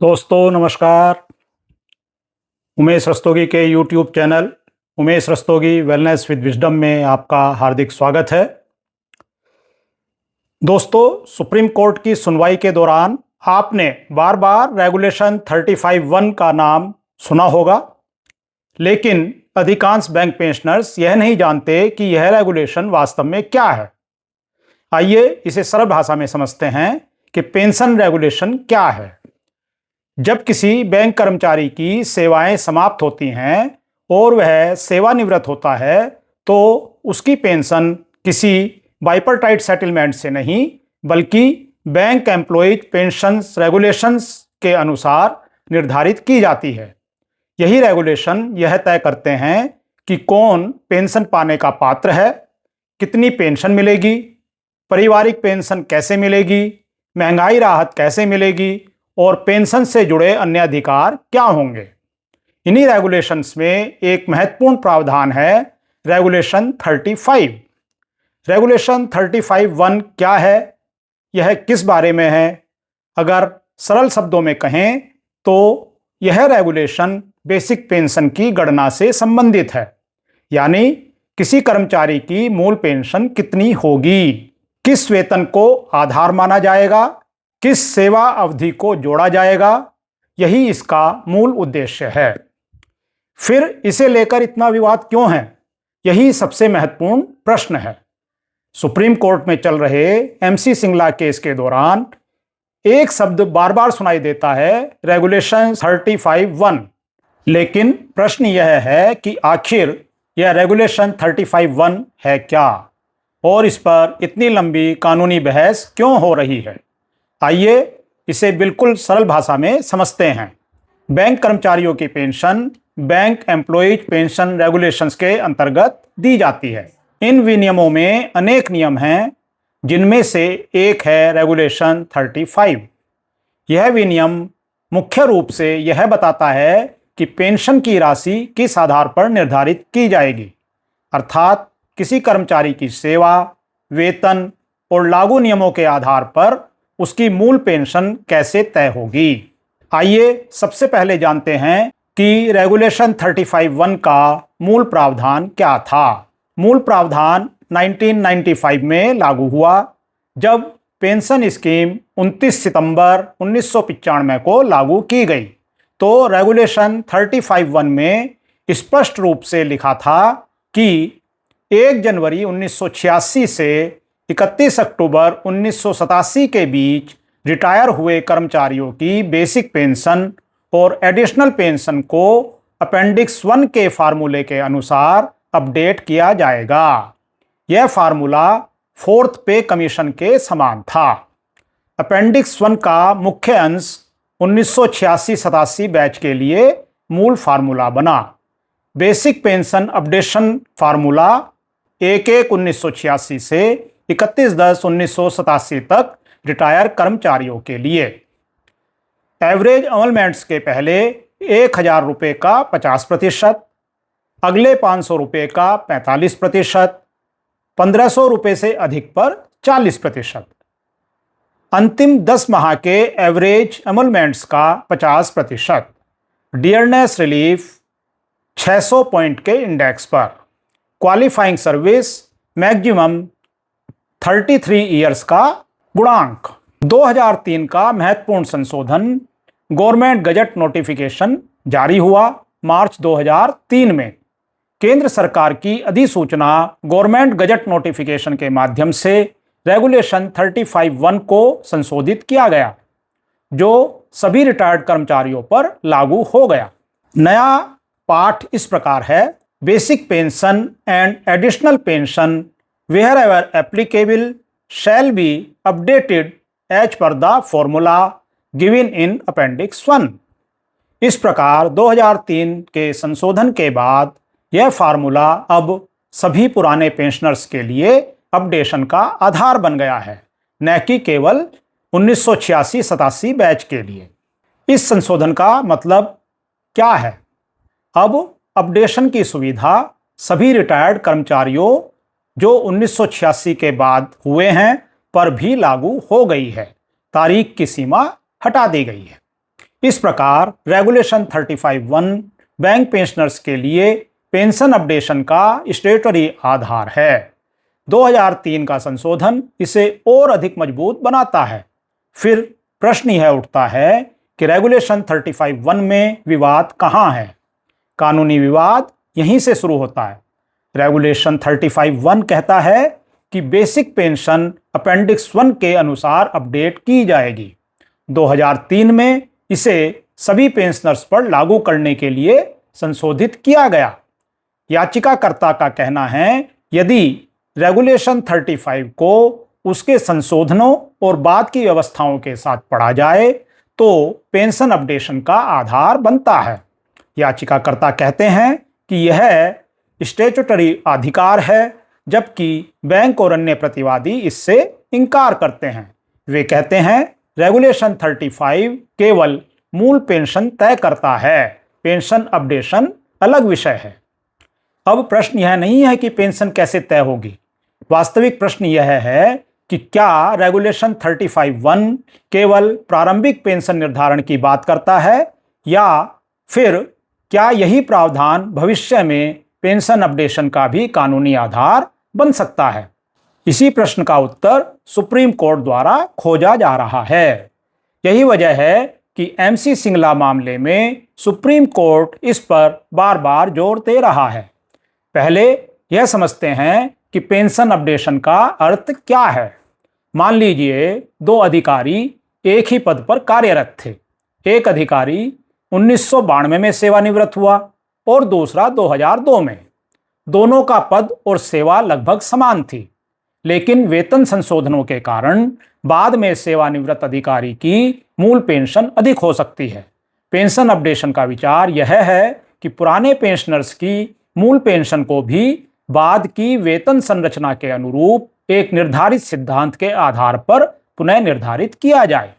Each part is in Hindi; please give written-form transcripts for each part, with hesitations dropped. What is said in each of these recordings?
दोस्तों नमस्कार। उमेश रस्तोगी के YouTube channel Umesh Rastogi wellness with wisdom में आपका हार्दिक स्वागत है। दोस्तों, सुप्रीम कोर्ट की सुनवाई के दौरान आपने बार बार रेगुलेशन 35(1) का नाम सुना होगा, लेकिन अधिकांश बैंक पेंशनर्स यह नहीं जानते कि यह रेगुलेशन वास्तव में क्या है। आइए इसे सरल भाषा में समझते हैं कि पेंशन रेगुलेशन क्या है। जब किसी बैंक कर्मचारी की सेवाएं समाप्त होती हैं और वह सेवानिवृत्त होता है तो उसकी पेंशन किसी बाइपर्टाइट सेटलमेंट से नहीं बल्कि बैंक एम्प्लॉयज पेंशन रेगुलेशंस के अनुसार निर्धारित की जाती है। यही रेगुलेशन यह तय करते हैं कि कौन पेंशन पाने का पात्र है, कितनी पेंशन मिलेगी, पारिवारिक पेंशन कैसे मिलेगी, महंगाई राहत कैसे मिलेगी और पेंशन से जुड़े अन्य अधिकार क्या होंगे। इन्हीं रेगुलेशंस में एक महत्वपूर्ण प्रावधान है रेगुलेशन 35। रेगुलेशन 35(1) क्या है, यह किस बारे में है? अगर सरल शब्दों में कहें तो यह रेगुलेशन बेसिक पेंशन की गणना से संबंधित है, यानी किसी कर्मचारी की मूल पेंशन कितनी होगी, किस वेतन को आधार माना जाएगा, किस सेवा अवधि को जोड़ा जाएगा। यही इसका मूल उद्देश्य है। फिर इसे लेकर इतना विवाद क्यों है, यही सबसे महत्वपूर्ण प्रश्न है। सुप्रीम कोर्ट में चल रहे MC सिंगला केस के दौरान एक शब्द बार बार सुनाई देता है, रेगुलेशन 35(1). लेकिन प्रश्न यह है कि आखिर यह रेगुलेशन 35(1) है क्या और इस पर इतनी लंबी कानूनी बहस क्यों हो रही है। आइए इसे बिल्कुल सरल भाषा में समझते हैं। बैंक कर्मचारियों की pension bank employees pension regulations के अंतर्गत दी जाती है। इन विनियमों में अनेक नियम हैं, जिनमें से एक है रेगुलेशन 35। यह विनियम मुख्य रूप से यह बताता है कि पेंशन की राशि किस आधार पर निर्धारित की जाएगी, अर्थात किसी कर्मचारी की सेवा, वेतन और लागू नियमों के आधार पर उसकी मूल पेंशन कैसे तय होगी। आइए सबसे पहले जानते हैं कि रेगुलेशन 35(1) का मूल प्रावधान क्या था। मूल प्रावधान 1995 में लागू हुआ, जब पेंशन स्कीम 29 सितंबर 1995 को लागू की गई। तो रेगुलेशन 35(1) में स्पष्ट रूप से लिखा था कि 1 जनवरी 1986 से 31 अक्टूबर 1987 के बीच रिटायर हुए कर्मचारियों की बेसिक पेंशन और एडिशनल पेंशन को अपेंडिक्स 1 के फार्मूले के अनुसार अपडेट किया जाएगा। यह फार्मूला 4th पे कमीशन के समान था। अपेंडिक्स 1 का मुख्य अंश 1986-87 बैच के लिए मूल फार्मूला बना। बेसिक पेंशन अपडेशन फार्मूला 1/1/1986 से 31/10/1987 तक रिटायर कर्मचारियों के लिए। एवरेज अमलमेंट्स के पहले 1000 रुपये का 50%, अगले 500 रुपये का 45%, 1500 रुपये से अधिक पर 40%, अंतिम 10 माह के एवरेज अमलमेंट्स का 50%, डियरनेस रिलीफ 600 पॉइंट के इंडेक्स पर, क्वालिफाइंग सर्विस मैक्सिमम 33 ईयर्स का गुणांक। 2003 का महत्वपूर्ण संशोधन गवर्नमेंट गजट नोटिफिकेशन जारी हुआ मार्च 2003 में। केंद्र सरकार की अधिसूचना गवर्नमेंट गजट नोटिफिकेशन के माध्यम से रेगुलेशन 35(1) को संशोधित किया गया, जो सभी रिटायर्ड कर्मचारियों पर लागू हो गया। नया पाठ इस प्रकार है, basic pension and additional pension wherever applicable shall be updated as per the formula given in appendix 1। इस प्रकार 2003 के संशोधन के बाद यह फार्मूला अब सभी पुराने पेंशनर्स के लिए अपडेशन का आधार बन गया है, न कि केवल 1986-87 बैच के लिए। इस संशोधन का मतलब क्या है? अब अपडेशन की सुविधा सभी रिटायर्ड कर्मचारियों जो 1986 के बाद हुए हैं पर भी लागू हो गई है। तारीख की सीमा हटा दी गई है। इस प्रकार रेगुलेशन 35(1) बैंक पेंशनर्स के लिए पेंशन अपडेशन का स्टेटरी आधार है। 2003 का संशोधन इसे और अधिक मजबूत बनाता है। फिर प्रश्न यह उठता है कि रेगुलेशन 35(1) में विवाद कहाँ है? कानूनी विवाद यहीं से शुरू होता है। रेगुलेशन 35(1) कहता है कि बेसिक पेंशन अपेंडिक्स 1 के अनुसार अपडेट की जाएगी। 2003 में इसे सभी पेंशनर्स पर लागू करने के लिए संशोधित किया गया। याचिकाकर्ता का कहना है यदि रेगुलेशन 35 को उसके संशोधनों और बाद की व्यवस्थाओं के साथ पढ़ा जाए तो पेंशन अपडेशन का आधार बनता है। याचिकाकर्ता कहते हैं कि यह स्टैट्यूटरी अधिकार है, जबकि बैंक और अन्य प्रतिवादी इससे इनकार करते हैं। वे कहते हैं रेगुलेशन 35 केवल मूल पेंशन तय करता है, पेंशन अपडेशन अलग विषय है। अब प्रश्न यह नहीं है कि पेंशन कैसे तय होगी। वास्तविक प्रश्न यह है कि क्या रेगुलेशन 35(1) केवल प्रारंभिक पेंशन निर्धारण की बात करता है या फिर क्या यही प्रावधान भविष्य में पेंशन अपडेशन का भी कानूनी आधार बन सकता है? इसी प्रश्न का उत्तर सुप्रीम कोर्ट द्वारा खोजा जा रहा है। यही वजह है कि MC सिंगला मामले में सुप्रीम कोर्ट इस पर बार बार जोर दे रहा है। पहले यह समझते हैं कि पेंशन अपडेशन का अर्थ क्या है। मान लीजिए 2 अधिकारी एक ही पद पर कार्यरत थे। एक अधिकारी 1992 में सेवानिवृत्त हुआ और दूसरा 2002 में। दोनों का पद और सेवा लगभग समान थी, लेकिन वेतन संशोधनों के कारण बाद में सेवानिवृत्त अधिकारी की मूल पेंशन अधिक हो सकती है। पेंशन अपडेशन का विचार यह है कि पुराने पेंशनर्स की मूल पेंशन को भी बाद की वेतन संरचना के अनुरूप एक निर्धारित सिद्धांत के आधार पर पुनः निर्धारित किया जाए।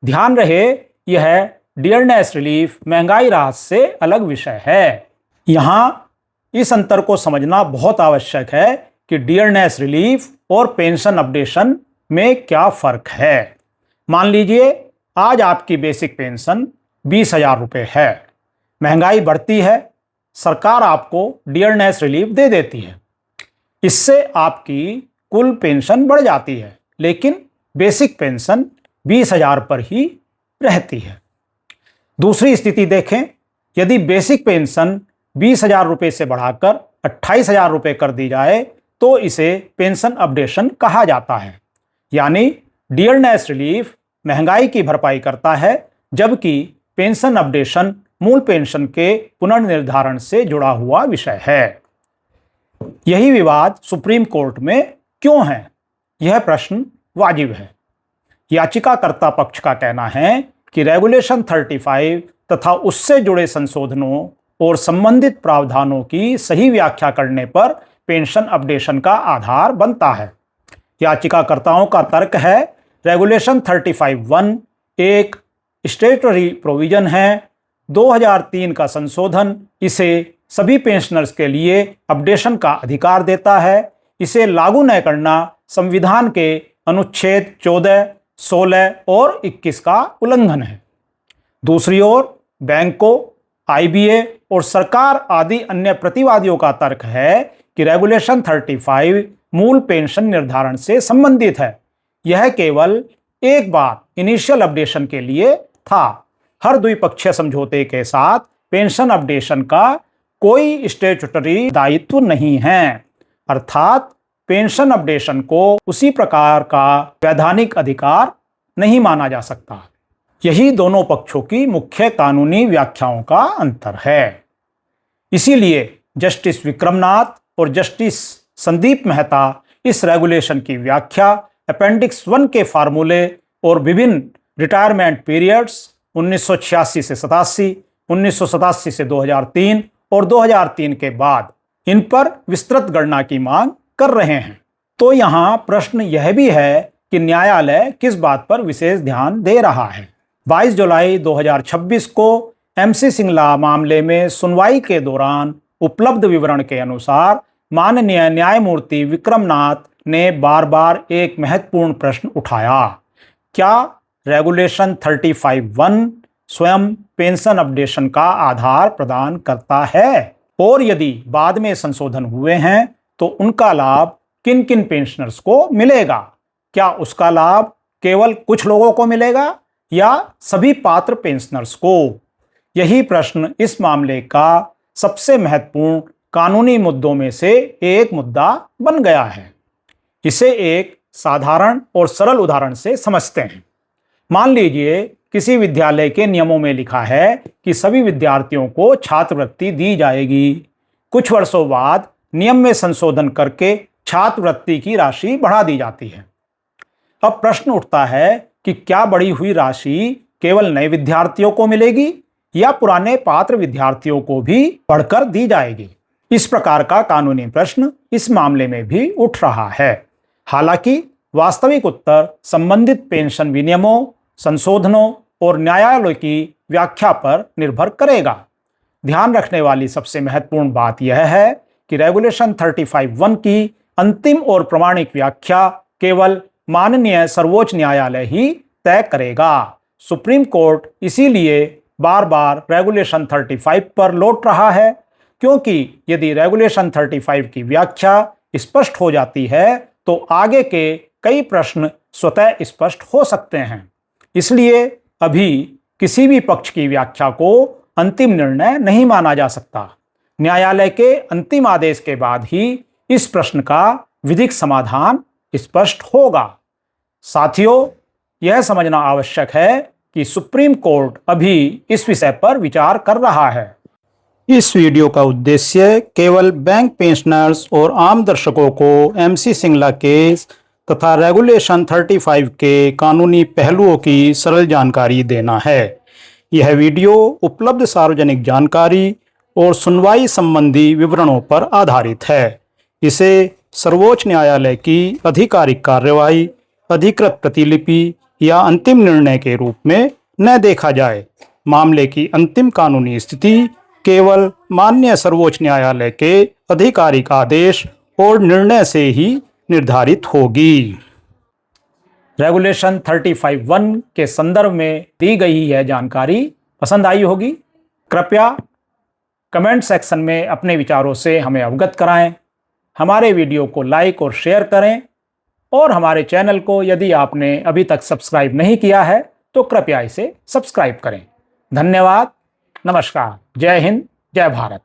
ध्यान रहे, यह डियरनेस रिलीफ महंगाई राहत से अलग विषय है। यहाँ इस अंतर को समझना बहुत आवश्यक है कि डियरनेस रिलीफ और पेंशन अपडेशन में क्या फर्क है। मान लीजिए आज आपकी बेसिक पेंशन 20,000 रुपये है। महंगाई बढ़ती है, सरकार आपको डियरनेस रिलीफ दे देती है। इससे आपकी कुल पेंशन बढ़ जाती है, लेकिन बेसिक पेंशन 20,000 पर ही रहती है। दूसरी स्थिति देखें, यदि बेसिक पेंशन 20,000 रुपये से बढ़ाकर 28,000 रुपये कर दी जाए तो इसे पेंशन अपडेशन कहा जाता है। यानी डियरनेस रिलीफ महंगाई की भरपाई करता है, जबकि पेंशन अपडेशन मूल पेंशन के पुनर्निर्धारण से जुड़ा हुआ विषय है। यही विवाद सुप्रीम कोर्ट में क्यों है? यह प्रश्न वाजिब है। याचिकाकर्ता पक्ष का कहना है कि रेगुलेशन 35 तथा उससे जुड़े संशोधनों और संबंधित प्रावधानों की सही व्याख्या करने पर पेंशन अपडेशन का आधार बनता है। याचिकाकर्ताओं का तर्क है रेगुलेशन 35(1) एक स्टैट्यूटरी प्रोविजन है। 2003 का संशोधन इसे सभी पेंशनर्स के लिए अपडेशन का अधिकार देता है। इसे लागू न करना संविधान के अनुच्छेद 14, 16 और 21 का उल्लंघन है। दूसरी ओर बैंकों, IBA और सरकार आदि अन्य प्रतिवादियों का तर्क है कि रेगुलेशन 35 मूल पेंशन निर्धारण से संबंधित है। यह केवल एक बार इनिशियल अपडेशन के लिए था। हर द्विपक्षीय समझौते के साथ पेंशन अपडेशन का कोई स्टैट्यूटरी दायित्व नहीं है, अर्थात पेंशन अपडेशन को उसी प्रकार का वैधानिक अधिकार नहीं माना जा सकता। यही दोनों पक्षों की मुख्य कानूनी व्याख्याओं का अंतर है। इसीलिए जस्टिस विक्रमनाथ और जस्टिस संदीप मेहता इस रेगुलेशन की व्याख्या अपेंडिक्स 1 के फार्मूले और विभिन्न रिटायरमेंट पीरियड्स 1986 से 87, 1987 से 2003 और 2003 के बाद इन पर विस्तृत गणना की मांग कर रहे हैं। तो यहाँ प्रश्न यह भी है कि न्यायालय किस बात पर विशेष ध्यान दे रहा है। 22 जुलाई 2026 को MC सिंगला मामले में सुनवाई के दौरान उपलब्ध विवरण के अनुसार माननीय न्यायमूर्ति विक्रमनाथ ने बार बार एक महत्वपूर्ण प्रश्न उठाया। क्या रेगुलेशन 35(1) स्वयं पेंशन अपडेशन का आधार प्रदान करता है, और यदि बाद में संशोधन हुए हैं तो उनका लाभ किन किन पेंशनर्स को मिलेगा? क्या उसका लाभ केवल कुछ लोगों को मिलेगा या सभी पात्र पेंशनर्स को? यही प्रश्न इस मामले का सबसे महत्वपूर्ण कानूनी मुद्दों में से एक मुद्दा बन गया है। इसे एक साधारण और सरल उदाहरण से समझते हैं। मान लीजिए किसी विद्यालय के नियमों में लिखा है कि सभी विद्यार्थियों को छात्रवृत्ति दी जाएगी। कुछ वर्षों बाद नियम में संशोधन करके छात्रवृत्ति की राशि बढ़ा दी जाती है। अब प्रश्न उठता है कि क्या बढ़ी हुई राशि केवल नए विद्यार्थियों को मिलेगी या पुराने पात्र विद्यार्थियों को भी बढ़कर दी जाएगी? इस प्रकार का कानूनी प्रश्न इस मामले में भी उठ रहा है। हालांकि वास्तविक उत्तर संबंधित पेंशन विनियमों, संशोधनों और न्यायालय की व्याख्या पर निर्भर करेगा। ध्यान रखने वाली सबसे महत्वपूर्ण बात यह है कि रेगुलेशन 35(1) की अंतिम और प्रमाणिक व्याख्या केवल माननीय सर्वोच्च न्यायालय ही तय करेगा। सुप्रीम कोर्ट इसीलिए बार बार रेगुलेशन 35 पर लौट रहा है, क्योंकि यदि रेगुलेशन 35 की व्याख्या स्पष्ट हो जाती है तो आगे के कई प्रश्न स्वतः स्पष्ट हो सकते हैं। इसलिए अभी किसी भी पक्ष की व्याख्या को अंतिम निर्णय नहीं माना जा सकता। न्यायालय के अंतिम आदेश के बाद ही इस प्रश्न का विधिक समाधान स्पष्ट होगा। साथियों, यह समझना आवश्यक है कि सुप्रीम कोर्ट अभी इस विषय पर विचार कर रहा है। इस वीडियो का उद्देश्य केवल बैंक पेंशनर्स और आम दर्शकों को MC सिंगला केस तथा रेगुलेशन 35 के कानूनी पहलुओं की सरल जानकारी देना है। यह वीडियो उपलब्ध सार्वजनिक जानकारी और सुनवाई संबंधी विवरणों पर आधारित है। इसे सर्वोच्च न्यायालय की आधिकारिक कार्यवाही, अधिकृत प्रतिलिपि या अंतिम निर्णय के रूप में न देखा जाए। मामले की अंतिम कानूनी स्थिति केवल माननीय सर्वोच्च न्यायालय के आधिकारिक आदेश और निर्णय से ही निर्धारित होगी। रेगुलेशन 35(1) के संदर्भ में दी गई यह जानकारी पसंद आई होगी। कृपया कमेंट सेक्शन में अपने विचारों से हमें अवगत कराएं। हमारे वीडियो को लाइक और शेयर करें, और हमारे चैनल को यदि आपने अभी तक सब्सक्राइब नहीं किया है तो कृपया इसे सब्सक्राइब करें। धन्यवाद। नमस्कार। जय हिंद, जय भारत।